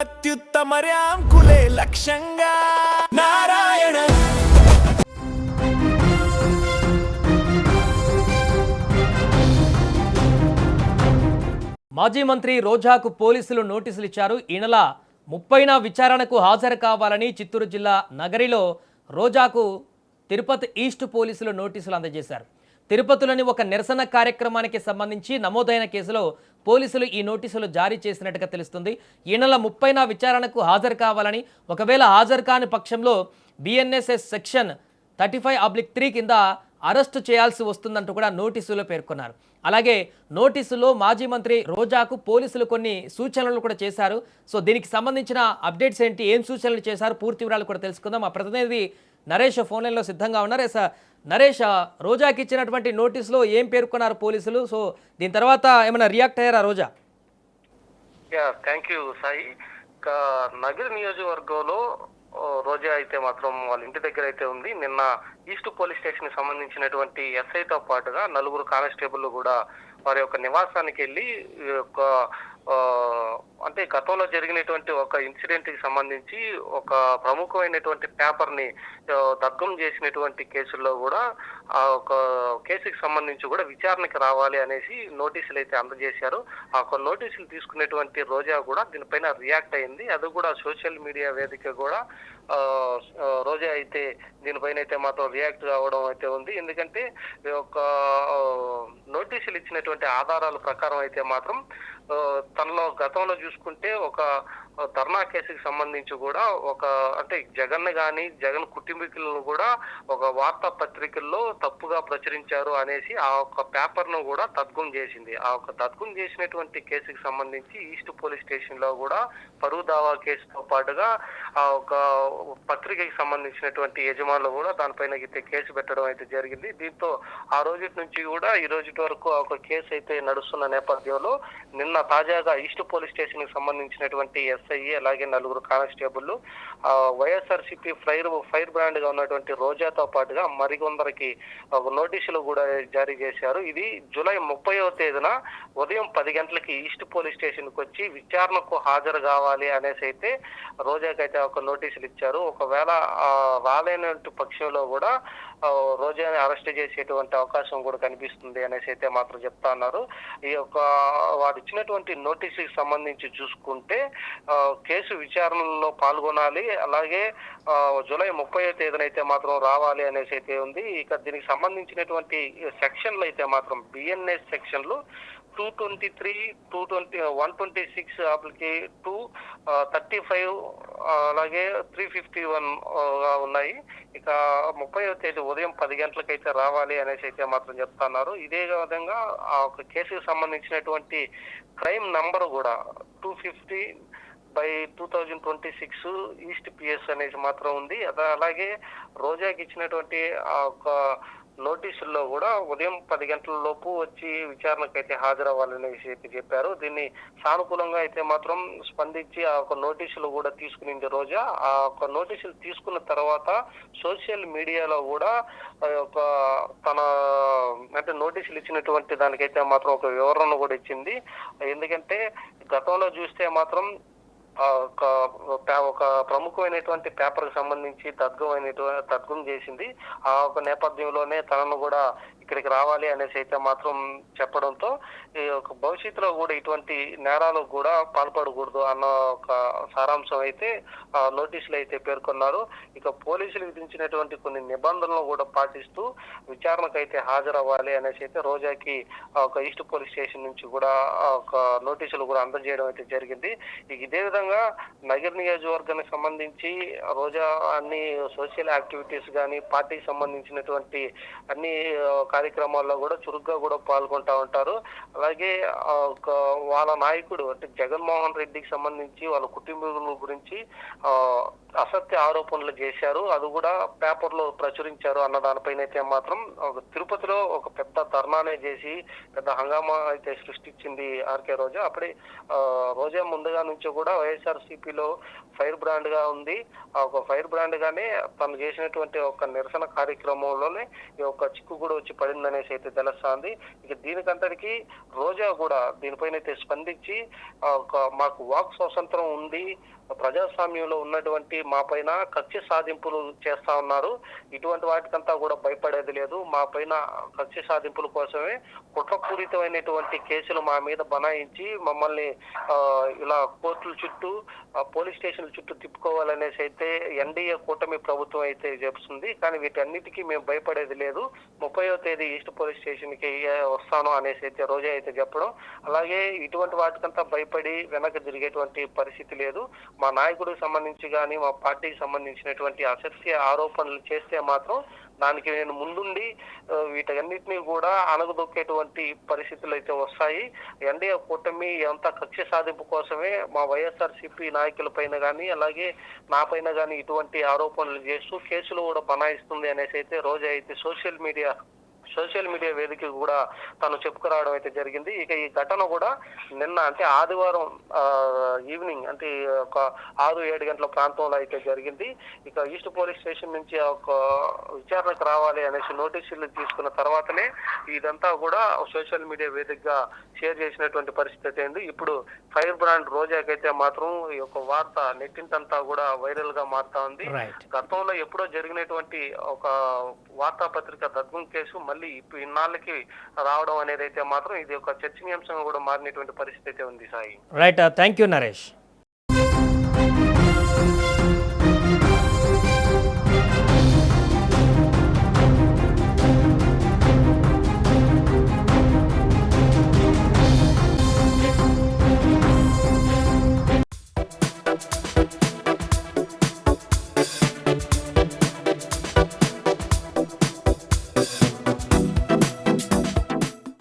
అత్యుత్తమర్యాంకులే లక్ష్యంగా నారాయణ. మాజీ మంత్రి రోజాకు పోలీసులు నోటీసులు ఇచ్చారు. ఈ నెల 30న విచారణకు హాజరు కావాలని చిత్తూరు జిల్లా నగరిలో రోజాకు తిరుపతి ఈస్ట్ పోలీసులు నోటీసులు అందజేశారు. తిరుపతిలోని ఒక నిరసన కార్యక్రమానికి సంబంధించి నమోదైన కేసులో పోలీసులు ఈ నోటీసులు జారీ చేసినట్టుగా తెలుస్తుంది. ఈ నెల 30న విచారణకు హాజరు కావాలని, ఒకవేళ హాజరు కాని పక్షంలో బిఎన్ఎస్ఎస్ సెక్షన్ 35/3 కింద అరెస్టు చేయాల్సి వస్తుందంటూ కూడా నోటీసులో పేర్కొన్నారు. అలాగే నోటీసులో మాజీ మంత్రి రోజాకు పోలీసులు కొన్ని సూచనలు కూడా చేశారు. సో దీనికి సంబంధించిన అప్డేట్స్ ఏంటి, ఏం సూచనలు చేశారు, పూర్తి వివరాలు కూడా తెలుసుకుందాం. మా ప్రతినిధి నరేష్ ఫోన్ లైన్లో సిద్ధంగా ఉన్నారు. నరేష్, రోజాకి ఇచ్చినటువంటి నోటీసులో ఏం పేర్కొన్నారు పోలీసులు? సో దీని తర్వాత ఏమైనా రియాక్ట్ అయ్యారా రోజా? Thank you Sai. నగర్ నియోజకవర్గంలో రోజా అయితే మాత్రం వాళ్ళ ఇంటి దగ్గర అయితే ఉంది. నిన్న ఈస్ట్ పోలీస్ స్టేషన్ కి సంబంధించినటువంటి ఎస్ఐతో పాటుగా 4 కానిస్టేబుల్ కూడా వారి యొక్క నివాసానికి వెళ్ళి అంటే గతంలో జరిగినటువంటి ఒక ఇన్సిడెంట్ కి సంబంధించి ఒక ప్రముఖమైనటువంటి పేపర్ ని దగ్ధం చేసినటువంటి కేసుల్లో కూడా ఆ ఒక కేసుకి సంబంధించి కూడా విచారణకి రావాలి అనేసి నోటీసులు అయితే అందజేశారు. ఆ ఒక నోటీసులు తీసుకునేటువంటి రోజా కూడా దీనిపైన రియాక్ట్ అయింది. అది కూడా సోషల్ మీడియా వేదిక కూడా రోజా అయితే దీనిపైన అయితే మాత్రం రియాక్ట్ కావడం అయితే ఉంది. ఎందుకంటే ఒక నోటీసులు ఇచ్చినటువంటి ఆధారాల ప్రకారం అయితే మాత్రం తనలో గతంలో చూసుకుంటే ఒక ధర్నా కేసుకి సంబంధించి కూడా ఒక అంటే జగన్ గాని జగన్ కుటుంబీకులను కూడా ఒక వార్తా పత్రికల్లో తప్పుగా ప్రచురించారు అనేసి ఆ ఒక పేపర్ ను కూడా తద్గం చేసింది. ఆ ఒక తద్గం చేసినటువంటి కేసుకి సంబంధించి ఈస్ట్ పోలీస్ స్టేషన్ లో కూడా పరువు దావా కేసుతో పాటుగా ఆ ఒక పత్రికకి సంబంధించినటువంటి యజమానులు కూడా దానిపైన అయితే కేసు పెట్టడం అయితే జరిగింది. దీంతో ఆ రోజు నుంచి కూడా ఈ రోజు వరకు ఒక కేసు అయితే నడుస్తున్న నేపథ్యంలో నిన్న తాజాగా ఈస్ట్ పోలీస్ స్టేషన్ కి సంబంధించినటువంటి ఎస్ఐ అలాగే 4 కానిస్టేబుల్ వైఎస్ఆర్సీపీ ఫైర్ బ్రాండ్ గా ఉన్నటువంటి రోజాతో పాటుగా మరికొందరికి నోటీసులు కూడా జారీ చేశారు. ఇది జూలై 30వ తేదీన ఉదయం 10 గంటలకి ఈస్ట్ పోలీస్ స్టేషన్ కి వచ్చి విచారణకు హాజరు కావాలి అనేసి అయితే రోజాకైతే ఒక నోటీసులు ఇచ్చారు. ఒకవేళ రాలేనటువంటి పక్షంలో కూడా రోజాని అరెస్ట్ చేసేటువంటి అవకాశం కూడా కనిపిస్తుంది అనేసి అయితే మాత్రం చెప్తా ఉన్నారు. ఈ యొక్క వారు ఇచ్చినటువంటి నోటీసుకి సంబంధించి చూసుకుంటే కేసు విచారణలో పాల్గొనాలి, అలాగే జూలై 30వ తేదీన అయితే మాత్రం రావాలి అనేసి అయితే ఉంది. ఇక దీనికి సంబంధించినటువంటి సెక్షన్లు అయితే మాత్రం బిఎన్ఎస్ సెక్షన్లు 223, 126 అప్లికి 235 అలాగే 351 ఉన్నాయి. ఇక 30వ తేదీ ఉదయం 10 గంటలకైతే రావాలి అనేసి అయితే మాత్రం చెప్తున్నారు. ఇదే విధంగా ఆ ఒక కేసుకు సంబంధించినటువంటి క్రైమ్ నంబర్ కూడా 250/2026 ఈస్ట్ పిఎస్ అనేసి మాత్రం ఉంది. అలాగే రోజాకి ఇచ్చినటువంటి ఆ ఒక నోటీసుల్లో కూడా ఉదయం 10 గంటల లోపు వచ్చి విచారణకైతే హాజరవ్వాలని చెప్పారు. దీన్ని సానుకూలంగా అయితే మాత్రం స్పందించి ఆ ఒక నోటీసులు కూడా తీసుకునింది రోజా. ఆ ఒక నోటీసులు తీసుకున్న తర్వాత సోషల్ మీడియాలో కూడా ఒక తన అంటే నోటీసులు ఇచ్చినటువంటి దానికైతే మాత్రం ఒక వివరణ కూడా ఇచ్చింది. ఎందుకంటే గతంలో చూస్తే మాత్రం ఒక ప్రముఖమైనటువంటి పేపర్ కి సంబంధించి తద్గం చేసింది. ఆ ఒక నేపథ్యంలోనే తనను కూడా ఇక్కడికి రావాలి అనేసి అయితే మాత్రం చెప్పడంతో ఈ యొక్క భవిష్యత్తులో కూడా ఇటువంటి నేరాలు కూడా పాల్పడకూడదు అన్న ఒక సారాంశం అయితే నోటీసులు అయితే పేర్కొన్నారు. ఇక పోలీసులు విధించినటువంటి కొన్ని నిబంధనలు కూడా పాటిస్తూ విచారణకైతే హాజరవ్వాలి అనేసి అయితే రోజాకి ఒక ఈస్ట్ పోలీస్ స్టేషన్ నుంచి కూడా ఒక నోటీసులు కూడా అందజేయడం అయితే జరిగింది. ఇదే విధంగా నగర్ నియోజకవర్గానికి సంబంధించి రోజా అన్ని సోషల్ యాక్టివిటీస్ కానీ పార్టీకి సంబంధించినటువంటి అన్ని కార్యక్రమాల్లో కూడా చురుగ్గా కూడా పాల్గొంటా ఉంటారు. అలాగే వాళ్ళ నాయకుడు అంటే జగన్మోహన్ రెడ్డికి సంబంధించి వాళ్ళ కుటుంబీకుల గురించి అసత్య ఆరోపణలు చేశారు, అది కూడా పేపర్లో ప్రచురించారు అన్న దానిపైన అయితే మాత్రం తిరుపతిలో ఒక పెద్ద ధర్నానే చేసి పెద్ద హంగామా అయితే సృష్టించింది ఆర్కే రోజా. అప్పుడే రోజా ముందుగా నుంచి కూడా వైఎస్ఆర్సీపీలో ఫైర్ బ్రాండ్ గా ఉంది. ఆ ఒక ఫైర్ బ్రాండ్ గానే తను చేసినటువంటి ఒక నిరసన కార్యక్రమంలోనే ఈ ఒక చిక్కు కూడా వచ్చి పడిందనేసి అయితే తెలుస్తోంది. ఇక దీనికంతటికి రోజా కూడా దీనిపైన అయితే స్పందించి మాకు వాక్ స్వాతంత్రం ఉంది, ప్రజాస్వామ్యంలో ఉన్నటువంటి మా పైన కక్ష సాధింపులు చేస్తా ఉన్నారు, ఇటువంటి వాటికంతా కూడా భయపడేది లేదు, మా పైన కక్ష సాధింపుల కోసమే కుట్రపూరితమైనటువంటి కేసులు మా మీద బనాయించి మమ్మల్ని ఇలా కోర్టుల చుట్టూ పోలీస్ స్టేషన్ల చుట్టూ తిప్పుకోవాలనేసి అయితే ఎన్డీఏ కూటమి ప్రభుత్వం అయితే చెప్తుంది. కానీ వీటన్నిటికీ మేము భయపడేది లేదు, 30వ తేదీ ఈస్ట్ పోలీస్ స్టేషన్ కి వస్తాను అనేసి అయితే రోజా అయితే చెప్పడం, అలాగే ఇటువంటి వాటికంతా భయపడి వెనక్కి తిరిగేటువంటి పరిస్థితి లేదు. మా నాయకుడికి సంబంధించి కానీ మా పార్టీకి సంబంధించినటువంటి అసత్య ఆరోపణలు చేస్తే మాత్రం దానికి నేను ముందుండి వీటన్నిటినీ కూడా అణగదొక్కేటువంటి పరిస్థితులు అయితే వస్తాయి. ఎన్డీఏ కూటమి ఎంత కక్ష సాధింపు కోసమే మా వైఎస్ఆర్సీపీ నాయకుల పైన కానీ అలాగే నా పైన కానీ ఇటువంటి ఆరోపణలు చేస్తూ కేసులు కూడా బనాయిస్తుంది అనేసి అయితే రోజా అయితే సోషల్ మీడియా వేదిక కూడా తను చెప్పుకురావడం అయితే జరిగింది. ఇక ఈ ఘటన కూడా నిన్న అంటే ఆదివారం ఈవినింగ్ అంటే ఒక 6-7 గంటల ప్రాంతంలో అయితే జరిగింది. ఇక ఈస్ట్ పోలీస్ స్టేషన్ నుంచి ఒక విచారణకు రావాలి అనేసి నోటీసులు తీసుకున్న తర్వాతనే ఇదంతా కూడా సోషల్ మీడియా వేదికగా షేర్ చేసినటువంటి పరిస్థితి అయింది. ఇప్పుడు ఫైర్ బ్రాండ్ రోజాకైతే మాత్రం ఈ యొక్క వార్త నెట్టింటంతా కూడా వైరల్ గా మారుతా ఉంది. గతంలో ఎప్పుడో జరిగినటువంటి ఒక వార్తాపత్రిక దగ్ధం కేసు మళ్ళీ ఇన్నాళ్ళకి రావడం అనేది అయితే మాత్రం ఇది ఒక చర్చనీయాంశంగా కూడా మారినటువంటి పరిస్థితి అయితే ఉంది Sai. Right, thank you Naresh.